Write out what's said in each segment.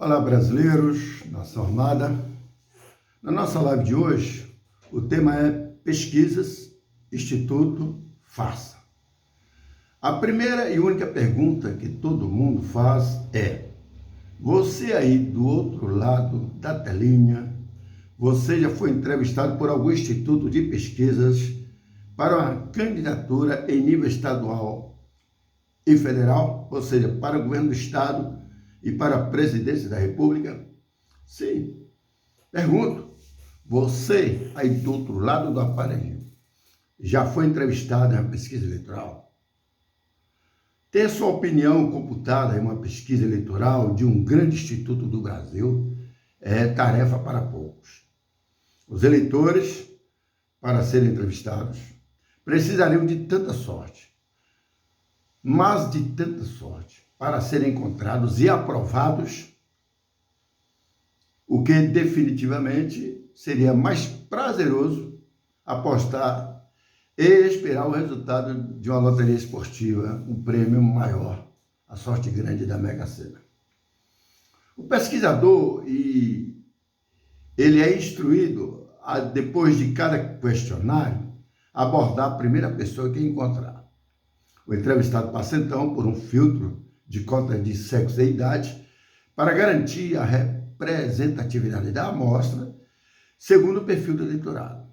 Olá, brasileiros, nação armada. Na nossa live de hoje, o tema é Pesquisas, Instituto, Faça. A primeira e única pergunta que todo mundo faz é: você aí do outro lado da telinha, você já foi entrevistado por algum instituto de pesquisas para uma candidatura em nível estadual e federal, ou seja, para o governo do estado e para a presidência da República? Sim. Pergunto, você aí do outro lado do aparelho já foi entrevistado em uma pesquisa eleitoral? Ter sua opinião computada em uma pesquisa eleitoral de um grande instituto do Brasil é tarefa para poucos. Os eleitores, para serem entrevistados, precisariam de tanta sorte, mas de tanta sorte, para serem encontrados e aprovados, o que definitivamente seria mais prazeroso apostar e esperar o resultado de uma loteria esportiva, um prêmio maior, a sorte grande da Mega Sena. O pesquisador, ele é instruído a, depois de cada questionário, abordar a primeira pessoa que encontrar. O entrevistado passa então por um filtro de cota de sexo e idade para garantir a representatividade da amostra segundo o perfil do eleitorado.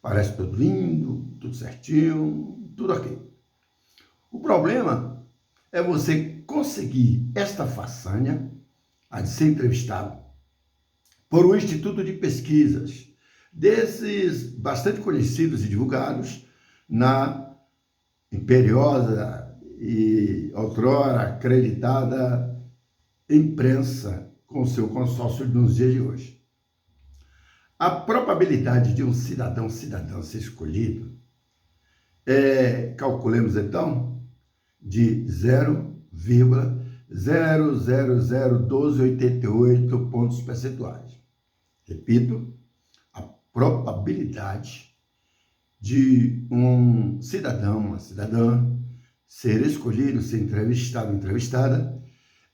Parece tudo lindo, tudo certinho, tudo ok. O problema é você conseguir esta façanha, a de ser entrevistado por um instituto de pesquisas, desses bastante conhecidos e divulgados na imperiosa e outrora acreditada imprensa com seu consórcio nos dias de hoje. A probabilidade de um cidadã ser escolhido calculemos então, de 0,0001288 pontos percentuais. Repito, a probabilidade de um cidadão, uma cidadã, ser escolhido, ser entrevistado, entrevistada,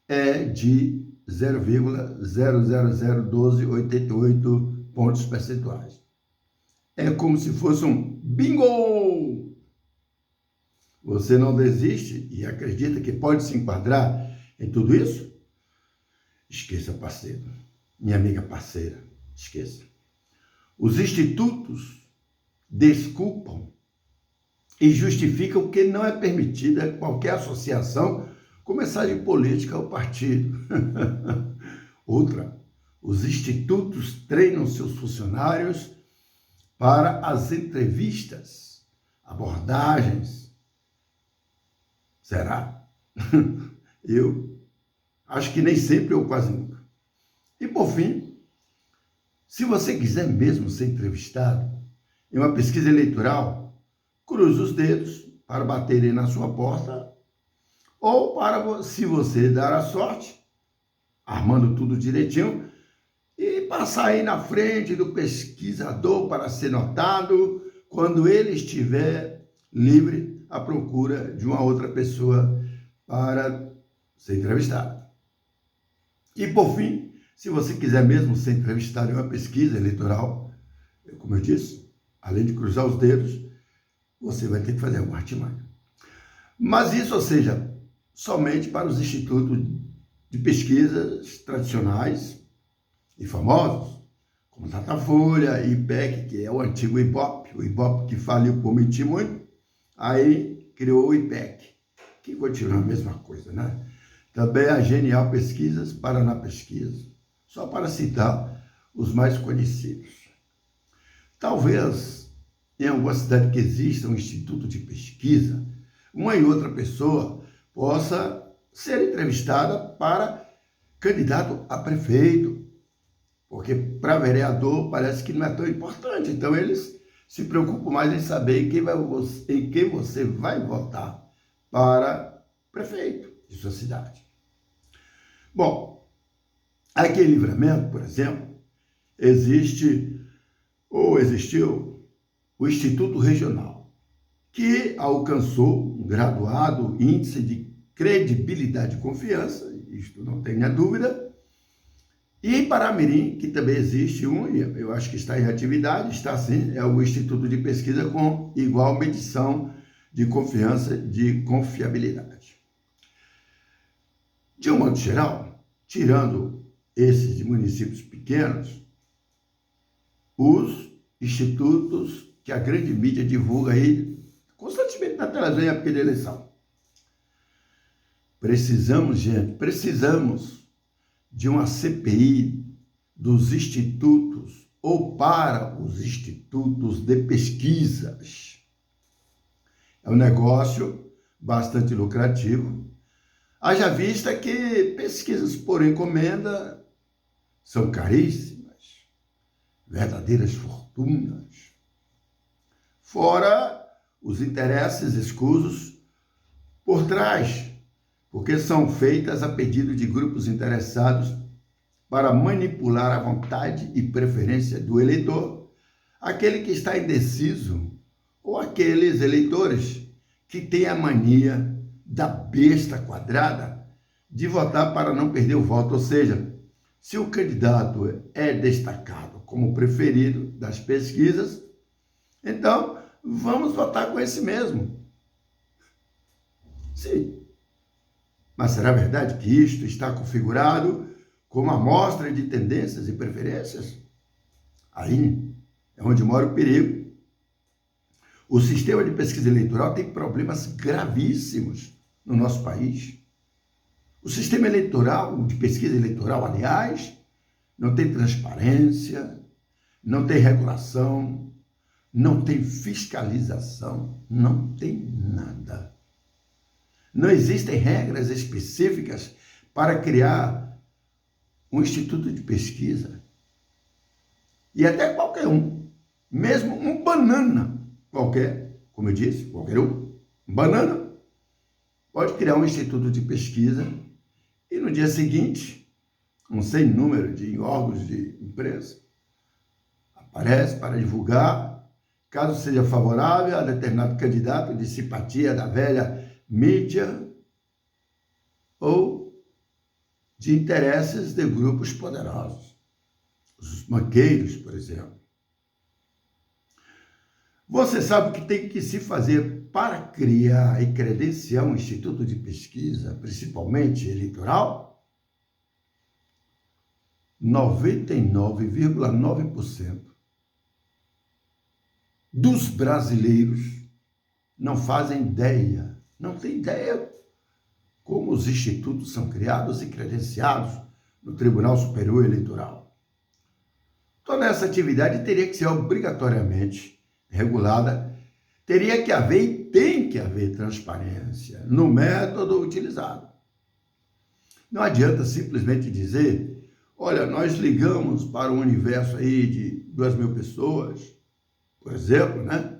é de 0,0001288 pontos percentuais. É como se fosse um bingo! Você não desiste e acredita que pode se enquadrar em tudo isso? Esqueça, parceiro. Minha amiga parceira, esqueça. Os institutos desculpam e justificam que não é permitida qualquer associação com mensagem política ao partido. Outra, os institutos treinam seus funcionários para as entrevistas, abordagens. Será? Eu acho que nem sempre ou quase nunca. E por fim, se você quiser mesmo ser entrevistado em uma pesquisa eleitoral, cruze os dedos para baterem na sua porta ou para, se você dar a sorte, armando tudo direitinho, e passar aí na frente do pesquisador para ser notado quando ele estiver livre à procura de uma outra pessoa para ser entrevistado. E por fim, se você quiser mesmo ser entrevistado em uma pesquisa eleitoral, como eu disse, além de cruzar os dedos, você vai ter que fazer alguma artimanha. Mas isso, ou seja, somente para os institutos de pesquisas tradicionais e famosos, como Datafolha, IPEC, que é o antigo IBOP, o IBOP que faliu por mentir muito, aí criou o IPEC, que continua a mesma coisa, né? Também a Genial Pesquisas, Paraná Pesquisa, só para citar os mais conhecidos. Talvez em alguma cidade que exista um instituto de pesquisa, uma e outra pessoa possa ser entrevistada para candidato a prefeito, porque para vereador parece que não é tão importante, então eles se preocupam mais em saber em quem você vai votar para prefeito de sua cidade. Bom, aqui em Livramento, por exemplo, existiu o Instituto Regional, que alcançou um graduado índice de credibilidade e confiança, isto não tenha dúvida, E em Paramirim, que também existe um, e eu acho que está em atividade, está sim, é o Instituto de Pesquisa com igual medição de confiança, de confiabilidade. De um modo geral, tirando esses de municípios pequenos, os institutos que a grande mídia divulga aí constantemente na televisão em época de eleição. Precisamos, gente, precisamos de uma CPI dos institutos ou para os institutos de pesquisas. É um negócio bastante lucrativo. Haja vista que pesquisas por encomenda são caríssimas, verdadeiras fortunas. Fora os interesses escusos por trás, porque são feitas a pedido de grupos interessados para manipular a vontade e preferência do eleitor, aquele que está indeciso ou aqueles eleitores que têm a mania da besta quadrada de votar para não perder o voto, ou seja, se o candidato é destacado como preferido das pesquisas, então vamos votar com esse mesmo. Sim. Mas será verdade que isto está configurado como amostra de tendências e preferências? Aí é onde mora o perigo. O sistema de pesquisa eleitoral tem problemas gravíssimos no nosso país. O sistema eleitoral, de pesquisa eleitoral, aliás, não tem transparência, não tem regulação, não tem fiscalização, não tem nada. Não existem regras específicas para criar um instituto de pesquisa. E até qualquer um, mesmo um banana qualquer, como eu disse, qualquer um banana, pode criar um instituto de pesquisa e no dia seguinte, um sem número de órgãos de imprensa aparece para divulgar, caso seja favorável a determinado candidato de simpatia da velha mídia ou de interesses de grupos poderosos, os banqueiros, por exemplo. Você sabe o que tem que se fazer para criar e credenciar um instituto de pesquisa, principalmente eleitoral? 99,9% dos brasileiros não fazem ideia, não tem ideia como os institutos são criados e credenciados no Tribunal Superior Eleitoral. Toda essa atividade teria que ser obrigatoriamente regulada, teria que haver e tem que haver transparência no método utilizado. Não adianta simplesmente dizer, olha, nós ligamos para um universo aí de 2.000 pessoas, por exemplo, né?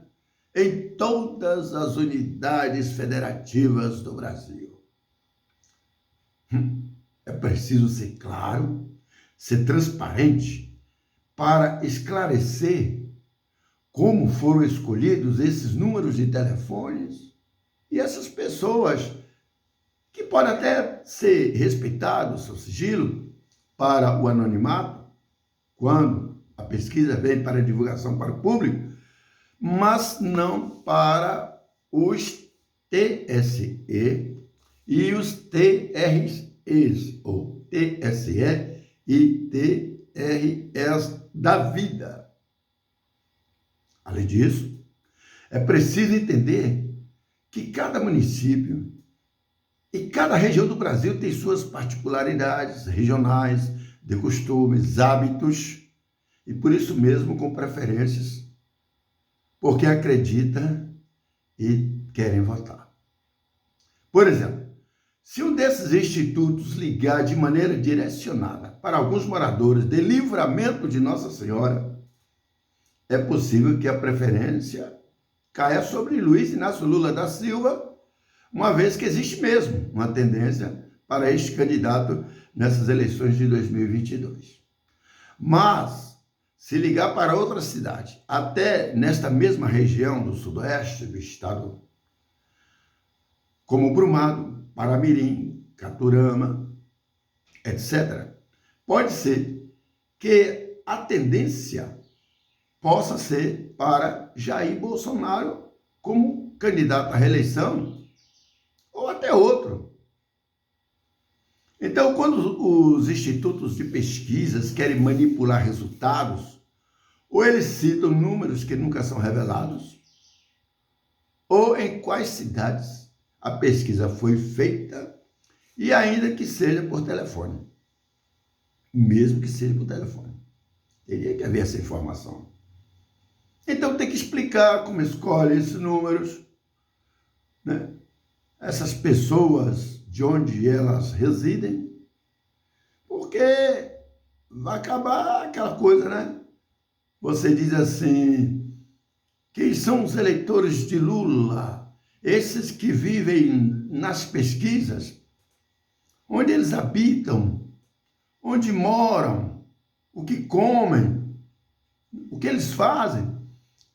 Em todas as unidades federativas do Brasil. É preciso ser claro, ser transparente para esclarecer como foram escolhidos esses números de telefones e essas pessoas que podem até ser respeitado o seu sigilo para o anonimato, quando a pesquisa vem para divulgação para o público, mas não para os TSE e os TREs, ou TSE e TREs da vida. Além disso, é preciso entender que cada município e cada região do Brasil tem suas particularidades regionais, de costumes, hábitos, e por isso mesmo com preferências, porque acredita e querem votar. Por exemplo, se um desses institutos ligar de maneira direcionada para alguns moradores de Livramento de Nossa Senhora, é possível que a preferência caia sobre Luiz Inácio Lula da Silva, uma vez que existe mesmo uma tendência para este candidato nessas eleições de 2022. Mas, se ligar para outra cidade, até nesta mesma região do sudoeste do estado, como Brumado, Paramirim, Caturama, etc., pode ser que a tendência possa ser para Jair Bolsonaro como candidato à reeleição ou até outro. Então, quando os institutos de pesquisas querem manipular resultados, ou eles citam números que nunca são revelados, ou em quais cidades a pesquisa foi feita, e ainda que seja por telefone. Mesmo que seja por telefone. Teria que haver essa informação. Então tem que explicar como escolhe esses números, né? Essas pessoas, de onde elas residem, porque vai acabar aquela coisa, né? Você diz assim, quem são os eleitores de Lula? Esses que vivem nas pesquisas, onde eles habitam, onde moram, o que comem, o que eles fazem,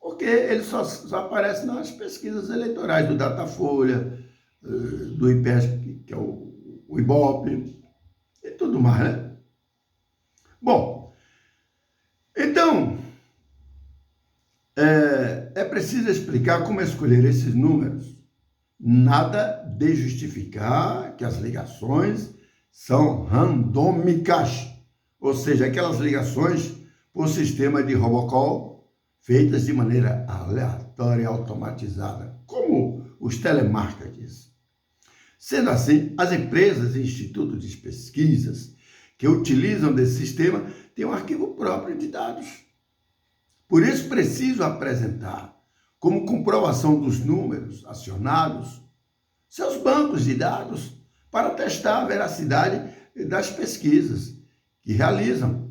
porque eles só aparecem nas pesquisas eleitorais do Datafolha, do IPESP, que é o IBOPE, e tudo mais, né? Bom, então, é preciso explicar como escolher esses números. Nada de justificar que as ligações são randômicas, ou seja, aquelas ligações por sistema de robocall feitas de maneira aleatória e automatizada, como os telemarketers. Sendo assim, as empresas e institutos de pesquisas que utilizam desse sistema têm um arquivo próprio de dados. Por isso, preciso apresentar, como comprovação dos números acionados, seus bancos de dados para testar a veracidade das pesquisas que realizam.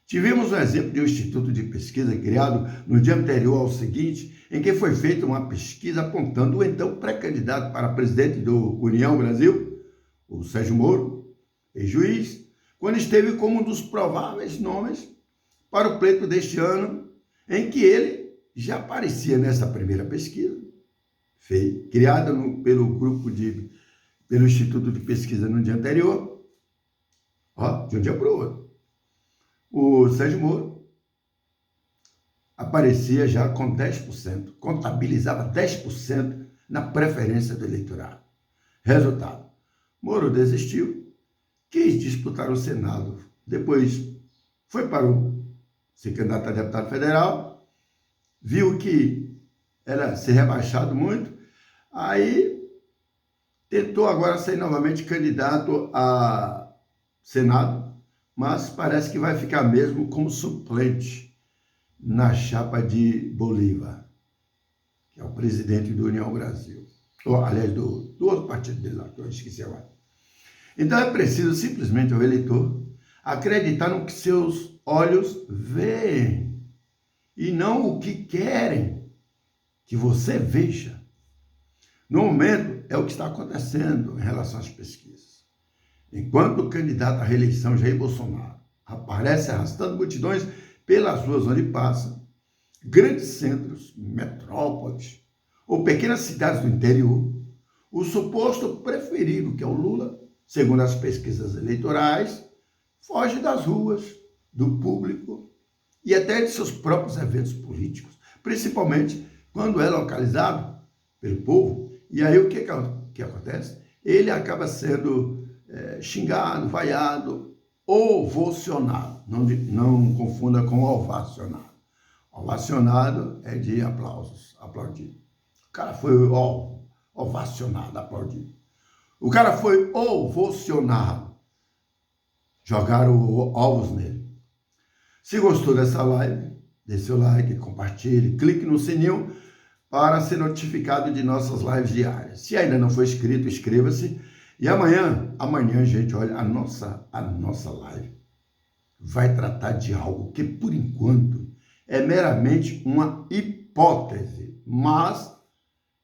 Tivemos um exemplo de um instituto de pesquisa criado no dia anterior ao seguinte, em que foi feita uma pesquisa apontando o então pré-candidato para presidente do União Brasil, o Sérgio Moro, ex-juiz, quando esteve como um dos prováveis nomes para o pleito deste ano, em que ele já aparecia nessa primeira pesquisa, criada pelo Instituto de Pesquisa no dia anterior, de um dia para o outro. O Sérgio Moro aparecia já com 10%, contabilizava 10% na preferência do eleitorado. Resultado, Moro desistiu, quis disputar o Senado, depois foi para ser candidato a deputado federal, viu que era ser rebaixado muito, aí tentou agora ser novamente candidato a Senado, mas parece que vai ficar mesmo como suplente na chapa de Bolívar, que é o presidente do União Brasil. Aliás, do outro partido dele lá, que eu esqueci agora. Então é preciso simplesmente o eleitor acreditar no que seus olhos veem e não o que querem que você veja. No momento, é o que está acontecendo em relação às pesquisas. Enquanto o candidato à reeleição, Jair Bolsonaro, aparece arrastando multidões pelas ruas onde passa, grandes centros, metrópoles ou pequenas cidades do interior, o suposto preferido, que é o Lula, segundo as pesquisas eleitorais, foge das ruas, do público e até de seus próprios eventos políticos, principalmente quando é localizado pelo povo. E aí o que acontece? Ele acaba sendo xingado, vaiado, ovacionado. Não confunda com ovacionado. Ovacionado é de aplausos, aplaudido. O cara foi ovacionado, aplaudido. O cara foi ovacionado. Jogaram ovos nele. Se gostou dessa live, dê seu like, compartilhe, clique no sininho para ser notificado de nossas lives diárias. Se ainda não for inscrito, inscreva-se. E amanhã, gente, olha, a nossa live vai tratar de algo que, por enquanto, é meramente uma hipótese, mas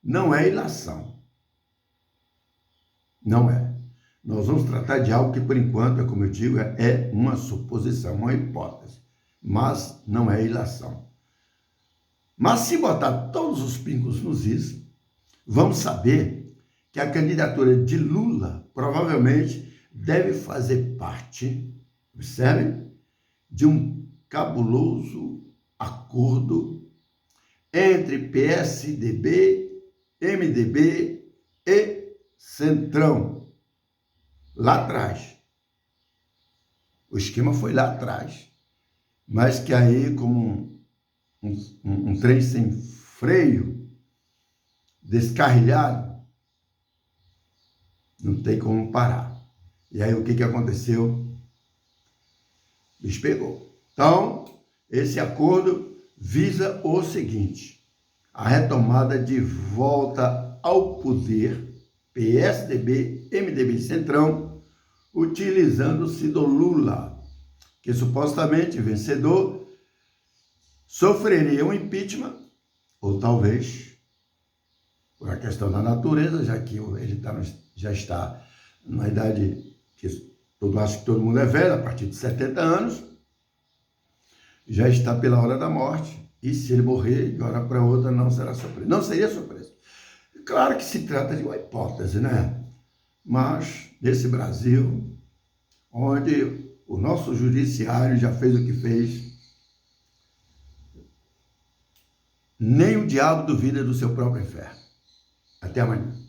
não é ilação. Não é. Nós vamos tratar de algo que, por enquanto, como eu digo, é uma suposição, uma hipótese, mas não é ilação. Mas se botar todos os pingos nos is, vamos saber que a candidatura de Lula provavelmente deve fazer parte observem, de um cabuloso acordo entre PSDB, MDB e Centrão, lá atrás. O esquema foi lá atrás, mas que aí, como um trem sem freio, descarrilhado, não tem como parar. E aí o que aconteceu? O bicho pegou. Então, esse acordo visa o seguinte: a retomada de volta ao poder, PSDB, MDB e Centrão, utilizando-se do Lula, que supostamente vencedor sofreria um impeachment, ou talvez, por a questão da natureza, já que ele já está numa idade que acho que todo mundo é velho, a partir de 70 anos, já está pela hora da morte, e se ele morrer de uma hora para outra, não será surpresa. Não seria surpresa. Claro que se trata de uma hipótese, né? Mas, nesse Brasil, onde o nosso judiciário já fez o que fez, nem o diabo duvida do seu próprio inferno. Até amanhã.